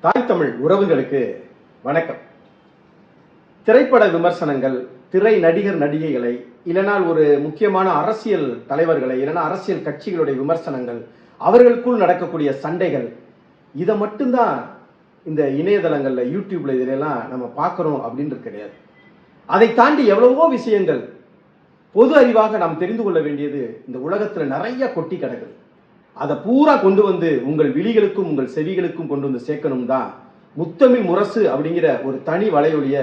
தாய் தமிழ் உறவுகளுக்கு வணக்கம். திரைப்பட விமர்சனங்கள், திரை நடிகர் நடிகைகளை, இல்லைனால் ஒரு முக்கியமான அரசியல் தலைவர்களை, இல்லைனா அரசியல் கட்சிகளுடைய விமர்சனங்கள், அவர்களுக்குள் நடக்கக்கூடிய சண்டைகள், இதை மட்டும்தான் இந்த இணையதளங்கள்ல, யூடியூப்ல இதெல்லாம் நம்ம பார்க்குறோம் அப்படின்றது கிடையாது. அதை தாண்டி எவ்வளவோ விஷயங்கள் பொது அறிவாக நாம் தெரிந்து கொள்ள வேண்டியது இந்த உலகத்தில் நிறைய கொட்டி கிடக்குது. அதை பூரா கொண்டு வந்து உங்கள் விழிகளுக்கும் உங்கள் செவிகளுக்கும் கொண்டு வந்து சேர்க்கணும் தான் முத்தமிழ் முரசு அப்படிங்கிற ஒரு தனி வலையொலியை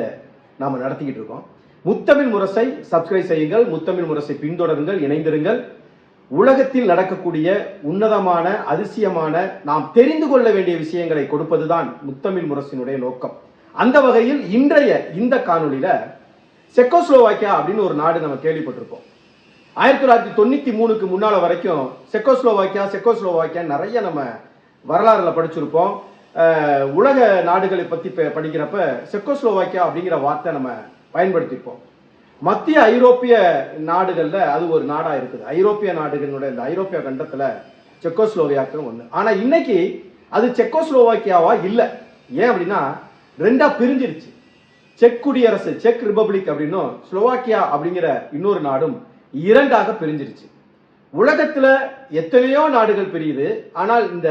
நாம் நடத்திக்கிட்டு இருக்கோம். முத்தமிழ் முரசை சப்ஸ்கிரைப் செய்யுங்கள், முத்தமிழ் முரசை பின்தொடருங்கள், இணைந்திருங்கள். உலகத்தில் நடக்கக்கூடிய உன்னதமான, அதிசயமான, நாம் தெரிந்து கொள்ள வேண்டிய விஷயங்களை கொடுப்பதுதான் முத்தமிழ் முரசினுடைய நோக்கம். அந்த வகையில் இன்றைய இந்த காணொலியில செக்கோஸ்லோவாக்கியா அப்படின்னு ஒரு நாடு நம்ம கேள்விப்பட்டிருப்போம். 1993க்கு முன்னால வரைக்கும் செக்கோஸ்லோவாக்கியா நிறைய நம்ம வரலாறுல படிச்சிருப்போம். உலக நாடுகளை பத்தி படிக்கிறப்ப செக்கோஸ்லோவாக்கியா அப்படிங்கிற வார்த்தை நம்ம பயன்படுத்திப்போம். மத்திய ஐரோப்பிய நாடுகள்ல அது ஒரு நாடா இருக்குது. ஐரோப்பிய நாடுகளுடைய இந்த ஐரோப்பிய கண்டத்துல செக்கோஸ்லோவாக்கியா ஒண்ணு. ஆனா இன்னைக்கு அது செக்கோஸ்லோவாக்கியாவா இல்ல. ஏன் அப்படின்னா ரெண்டா பிரிஞ்சிருச்சு. செக் குடியரசு, செக் ரிபப்ளிக் அப்படின்னும், ஸ்லோவாக்கியா அப்படிங்கிற இன்னொரு நாடும் இரண்டாக பிரிஞ்சிருச்சு. உலகத்துல எத்தனையோ நாடுகள் பிரியுது. ஆனால் இந்த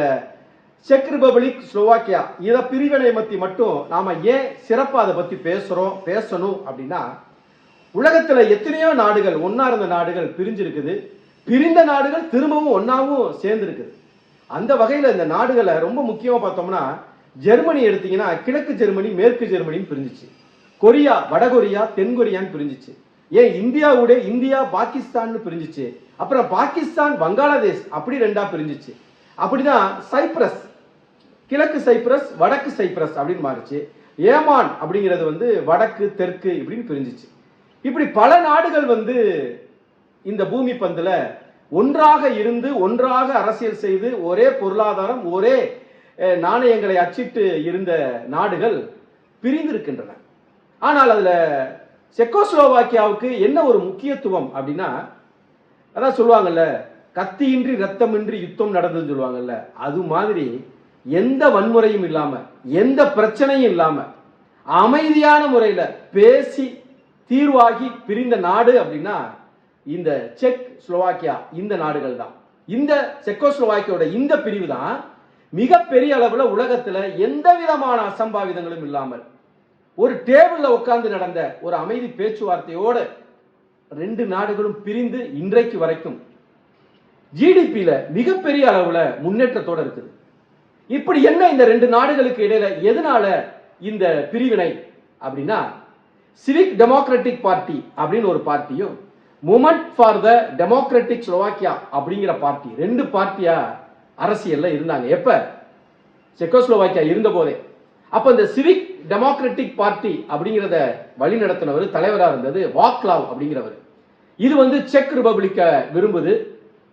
செக் ரிபப்ளிக், ஸ்லோவாக்கியா இத பிரிவினை பத்தி மட்டும் நாம ஏன் சிறப்பா அதை பத்தி பேசணும் அப்படின்னா, உலகத்துல எத்தனையோ நாடுகள், ஒன்னா இருந்த நாடுகள் பிரிஞ்சிருக்குது. பிரிந்த நாடுகள் திரும்பவும் ஒன்னாவும் சேர்ந்து இருக்குது. அந்த வகையில இந்த நாடுகளை ரொம்ப முக்கியமா பார்த்தோம்னா, ஜெர்மனி எடுத்தீங்கன்னா கிழக்கு ஜெர்மனி, மேற்கு ஜெர்மனின்னு பிரிஞ்சிச்சு. கொரியா, வடகொரியா, தென்கொரியான்னு பிரிஞ்சிச்சு. ஏன் இந்தியா பாகிஸ்தான் பிரிஞ்சிச்சு. அப்புறம் பாகிஸ்தான் பங்களாதேஷ் அப்படி ரெண்டா பிரிஞ்சிச்சு. அப்படிதான் சைப்ரஸ், கிழக்கு சைப்ரஸ், வடக்கு சைப்ரஸ் அப்படின்னு மாறிச்சு. ஏமான் அப்படிங்கிறது வடக்கு தெற்கு இப்படின்னு பிரிஞ்சிச்சு. இப்படி பல நாடுகள் இந்த பூமி பந்துல ஒன்றாக இருந்து, ஒன்றாக அரசியல் செய்து, ஒரே பொருளாதாரம், ஒரே நாணயங்களை அச்சிட்டு இருந்த நாடுகள் பிரிந்திருக்கின்றன. ஆனால் அதுல செக்கோஸ்லோவாக்கியாவுக்கு என்ன ஒரு முக்கியத்துவம் அப்படின்னா, அதான் சொல்லுவாங்கல்ல, கத்தியின்றி ரத்தமின்றி யுத்தம் நடந்ததுன்னு சொல்லுவாங்கல்ல, அது மாதிரி எந்த வன்முறையும் இல்லாம, எந்த பிரச்சனையும் இல்லாம, அமைதியான முறையில பேசி தீர்வாகி பிரிந்த நாடு அப்படின்னா இந்த செக் ஸ்லோவாக்கியா, இந்த நாடுகள் தான். இந்த செக்கோஸ்லோவாக்கியோட இந்த பிரிவு தான் மிகப்பெரிய அளவுல உலகத்துல எந்த விதமான அசம்பாவிதங்களும் இல்லாமல் ஒரு டேபிள்ல உட்கார்ந்து நடந்த ஒரு அமைதி பேச்சுவார்த்தையோடு ரெண்டு நாடுகளும் பிரிந்து இன்றைக்கு வரைக்கும் ஜிடிபியில மிகப்பெரிய அளவுல முன்னேற்றத்தோட இருக்குது. இப்படி என்ன இந்த ரெண்டு நாடுகளுக்கு இடையில எதனால இந்த பிரிவினை அப்படின்னா, சிவிக் டெமோக்ராட்டிக் பார்ட்டி அப்படின்னு ஒரு பார்ட்டியும், movement for the democratic Slovakia அப்படிங்கிற பார்ட்டி, ரெண்டு பார்ட்டியா அரசியல்ல இருந்தாங்க. எப்ப? செக்கோஸ்லோவாக்கியா இருந்த போதே. அப்ப இந்த சிவிக் டெமோக்ராட்டிக் பார்ட்டி அப்படிங்கிறத வழி நடத்தினவர், தலைவராக இருந்தது வாக்லாவ் அப்படிங்கிறவர். இது செக் ரிபப்ளிக்க விரும்புது.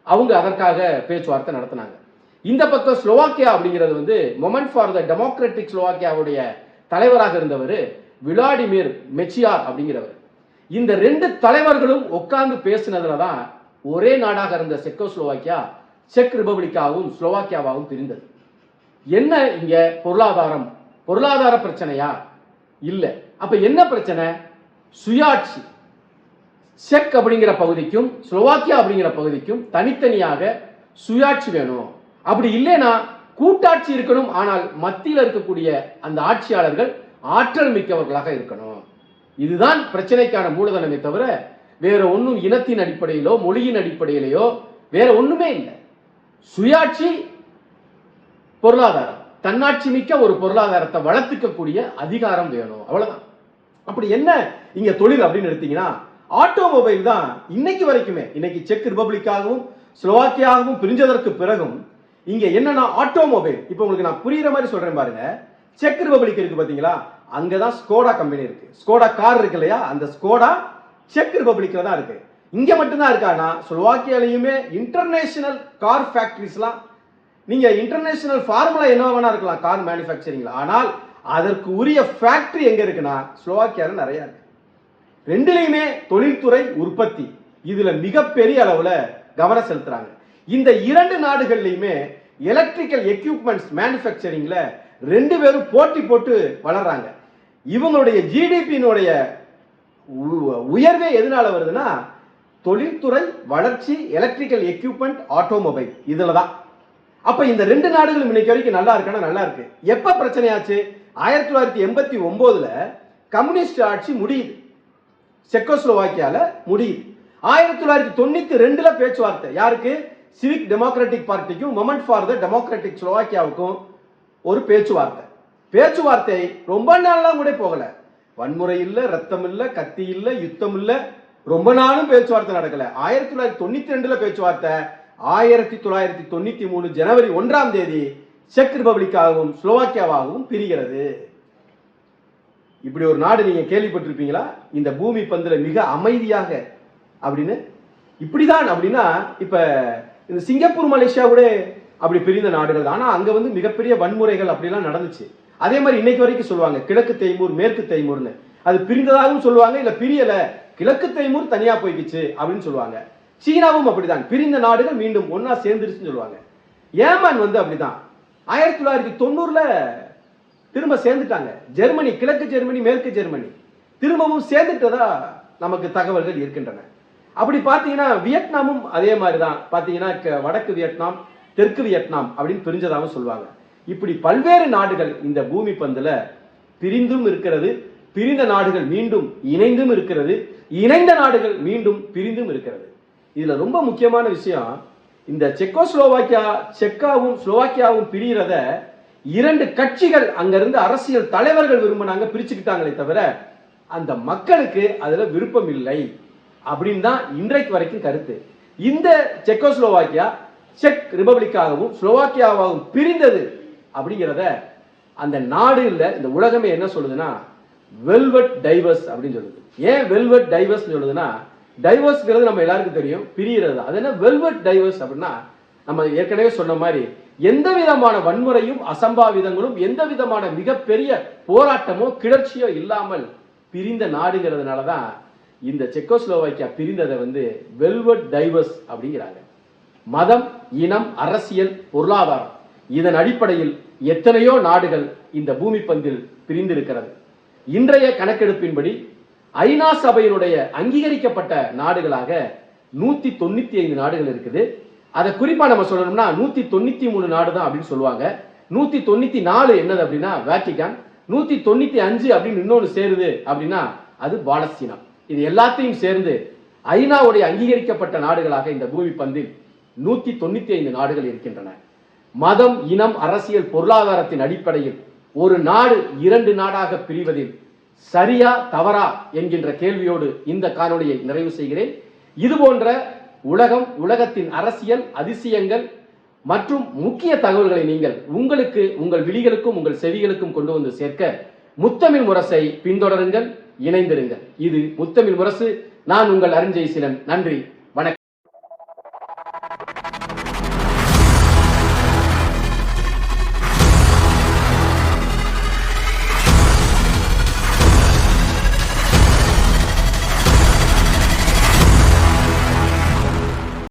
அவங்க அதற்காக பேச்சுவார்த்தை நடத்தினாங்க. இந்த பக்கம் ஸ்லோவாக்கியா அப்படிங்கிறது மொமெண்ட் ஃபார் த டெமோக்ராட்டிக் ஸ்லோவாக்கியாவுடைய தலைவராக இருந்தவர் விளாடிமிர் மெச்சியார் அப்படிங்கிறவர். இந்த ரெண்டு தலைவர்களும் உட்கார்ந்து பேசினதுல தான் ஒரே நாடாக இருந்த செக்கோஸ்லோவாக்கியா செக் ரிபப்ளிக்காவும் ஸ்லோவாக்கியாவாகவும் பிரிந்தது. என்ன இங்க பொருளாதார பிரச்சனையா? இல்ல. அப்ப என்ன பிரச்சனை? சுயாட்சி. செக் அப்படிங்கிற பகுதிக்கும் ஸ்லோவாக்கியா அப்படிங்கிற பகுதிக்கும் தனித்தனியாக சுயாட்சி வேணும். அப்படி இல்லைன்னா கூட்டாட்சி இருக்கணும். ஆனால் மத்தியில் இருக்கக்கூடிய அந்த ஆட்சியாளர்கள் ஆற்றல் மிக்கவர்களாக இருக்கணும். இதுதான் பிரச்சனைக்கான மூலதனமே தவிர வேற ஒன்றும் இனத்தின் அடிப்படையிலோ மொழியின் அடிப்படையிலேயோ வேற ஒண்ணுமே இல்லை. சுயாட்சி, பொருளாதாரம், தன்னாட்சி மிக்க ஒரு பொருளாதாரத்தை வளர்த்துக்கக்கூடிய அதிகாரம் வேணும், அவ்வளவுதான். அப்படி என்ன இங்க தொழில் அப்படின்னு எடுத்தீங்கன்னா, ஆட்டோமொபைல் தான் இன்னைக்கு வரைக்குமே. இன்னைக்கு செக் ரிபப்ளிக்காகவும் ஸ்லோவாக்கியாகவும் பிரிஞ்சதற்கு பிறகும் இங்க என்னன்னா ஆட்டோமொபைல். இப்போ உங்களுக்கு நான் புரியுற மாதிரி சொல்றேன் பாருங்க. செக் ரிபப்ளிக் இருக்கு பாத்தீங்களா, அங்கதான் ஸ்கோடா கம்பெனி இருக்கு. ஸ்கோடா கார் இருக்கு இல்லையா, அந்த ஸ்கோடா செக் ரிபப்ளிக்ல தான் இருக்கு. இங்க மட்டும்தான் இருக்கானா, ஸ்லோவாக்கியாலையுமே இன்டர்நேஷனல் கார் ஃபேக்டரிஸ்லாம், நீங்க இன்டர்நேஷனல் ஃபார்முலா என்ன வேணா இருக்கலாம் கார் மேனுஃபேக்சரிங்ல, ஆனால் அதற்கு உரிய ஃபேக்டரி எங்க இருக்குன்னா ஸ்லோவாக்கியால நிறைய இருக்கு. ரெண்டுலையுமே தொழில்துறை, உற்பத்தி இதுல மிகப்பெரிய அளவுல கவனம் செலுத்துறாங்க. இந்த இரண்டு நாடுகள்லையுமே எலக்ட்ரிக்கல் எக்யூப்மெண்ட்ஸ் மேனுஃபேக்சரிங்ல ரெண்டு பேரும் போட்டி போட்டு வளர்றாங்க. இவங்களுடைய ஜிடிபியினுடைய உயர்வே எதனால வருதுன்னா தொழில்துறை வளர்ச்சி, எலக்ட்ரிக்கல் எக்யூப்மெண்ட், ஆட்டோமொபைல், இதுல தான். அப்ப இந்த ரெண்டு நாடுகளும் இன்னைக்கு வரைக்கும் நல்லா இருக்குன்னா நல்லா இருக்கு. எப்ப பிரச்சனையாச்சு? 1989ல கம்யூனிஸ்ட் ஆட்சி முடியுது, செக்கோஸ்லோவாக்கியால முடியுது. 1992ல பேச்சுவார்த்தை யாருக்கு? சிவிக் டெமோக்ராட்டிக் பார்ட்டிக்கும் மொமெண்ட் ஃபார் த டெமோக்ராட்டிக் ஸ்லோவாக்கியாவுக்கும் ஒரு பேச்சுவார்த்தை ரொம்ப நாள்லாம் கூட போகல. வன்முறை இல்ல, ரத்தம் இல்ல, கத்தி இல்ல, யுத்தம் இல்ல, ரொம்ப நாளும் பேச்சுவார்த்தை நடக்கல. 1992ல பேச்சுவார்த்தை. 1993 ஜனவரி 1ஆம் தேதி செக் ரிபப்ளிக்காகவும் ஸ்லோவாக்கியாவாகவும் பிரிகிறது. இப்படி ஒரு நாடு நீங்க கேள்விப்பட்டிருப்பீங்களா? இந்த பூமி பந்துல மிக அமைதியாக அப்படின்னு இப்படிதான். அப்படின்னா இப்ப இந்த சிங்கப்பூர், மலேசியா கூட அப்படி பிரிந்த நாடுகள் தான். ஆனா அங்க வந்து மிகப்பெரிய வன்முறைகள் அப்படிலாம் நடந்துச்சு. அதே மாதிரி இன்னைக்கு வரைக்கும் சொல்லுவாங்க கிழக்கு தைமூர், மேற்கு தைமூர்னு. அது பிரிந்ததாகவும் சொல்லுவாங்க, இல்ல பிரியல, கிழக்கு தைமூர் தனியா போய்கிச்சு அப்படின்னு சொல்லுவாங்க. சீனாவும் அப்படிதான், பிரிந்த நாடுகள் மீண்டும் ஒன்னா சேர்ந்துருச்சுன்னு சொல்லுவாங்க. ஏமன் வந்து அப்படிதான் 1990ல திரும்ப சேர்ந்துட்டாங்க. ஜெர்மனி, கிழக்கு ஜெர்மனி, மேற்கு ஜெர்மனி திரும்பவும் சேர்ந்துட்டதா நமக்கு தகவல்கள் இருக்கின்றன. அப்படி பாத்தீங்கன்னா வியட்நாமும் அதே மாதிரிதான். பாத்தீங்கன்னா வடக்கு வியட்நாம், தெற்கு வியட்நாம் அப்படின்னு பிரிஞ்சதாகவும் சொல்லுவாங்க. இப்படி பல்வேறு நாடுகள் இந்த பூமி பந்துல பிரிந்தும் இருக்கிறது, பிரிந்த நாடுகள் மீண்டும் இணைந்தும் இருக்கிறது, இணைந்த நாடுகள் மீண்டும் பிரிந்தும் இருக்கிறது. இதுல ரொம்ப முக்கியமான விஷயம், இந்த செக்காவும் ஸ்லோவாக்கியாவும் பிரிகிறத இரண்டு கட்சிகள் அங்கிருந்து அரசியல் தலைவர்கள் விரும்பினாங்க, பிரிச்சுக்கிட்டாங்களே தவிர அந்த மக்களுக்கு அதுல விருப்பம் இல்லை அப்படின்னு தான் இன்றைக்கு வரைக்கும் கருத்து. இந்த செக்கோஸ்லோவாக்கியா செக் ரிபப்ளிக்காகவும் ஸ்லோவாக்கியாவாகவும் பிரிந்தது அப்படிங்கிறத அந்த நாடு இல்ல இந்த உலகமே என்ன சொல்லுதுன்னா வெல்வெட் டைவர்ஸ் அப்படின்னு சொல்லுது. ஏன் வெல்வெட் டைவர்ஸ் சொல்லுதுன்னா, டைவர்ஸ்ங்கிறது நம்ம எல்லாருக்கும் தெரியும், பிரிகிறது. அது என்ன வெல்வெட் டைவர்ஸ் அப்படின்னா, நம்ம ஏற்கனவே சொன்ன மாதிரி எந்த விதமான வன்முறையும் அசம்பாவிதங்களும் எந்த விதமான மிகப்பெரிய போராட்டமோ கிளர்ச்சியோ இல்லாமல் பிரிந்த நாடுங்கிறதுனாலதான் இந்த செக்கோஸ்லோவாக்கியா பிரிந்ததை வந்து வெல்வெட் டைவர்ஸ் அப்படிங்கிறாங்க. மதம், இனம், அரசியல், பொருளாதாரம் இதன் அடிப்படையில் எத்தனையோ நாடுகள் இந்த பூமி பந்தில் பிரிந்திருக்கிறது. இன்றைய கணக்கெடுப்பின்படி ஐநா சபையினுடைய அங்கீகரிக்கப்பட்ட நாடுகளாக 195 நாடுகள் இருக்குது. அதை குறிப்பா நம்ம சொல்லணும்னா 193 நாடு தான் அப்படின்னு சொல்லுவாங்க. 194 என்னது அப்படின்னா வேட்டிகான், 195 அப்படின்னு இன்னொன்று சேருது அப்படின்னா அது பாலஸ்தீனா. இது எல்லாத்தையும் சேர்ந்து ஐநாவுடைய அங்கீகரிக்கப்பட்ட நாடுகளாக இந்த பூமி பந்தில் 195 நாடுகள் இருக்கின்றன. மதம், இனம், அரசியல், பொருளாதாரத்தின் அடிப்படையில் ஒரு நாடு இரண்டு நாடாக பிரிவதில் சரியா தவறா என்கின்ற கேள்வியோடு இந்த காணொளியை நிறைவு செய்கிறேன். இது போன்ற உலகத்தின் அரசியல் அதிசயங்கள் மற்றும் முக்கிய தகவல்களை நீங்கள் உங்கள் விழிகளுக்கும் உங்கள் செவிகளுக்கும் கொண்டு வந்து சேர்க்க முத்தமிழ் முரசை பின்தொடருங்கள், இணைந்திருங்கள். இது முத்தமிழ் முரசு. நான் உங்கள் அருண்ஜெயசீலன். நன்றி.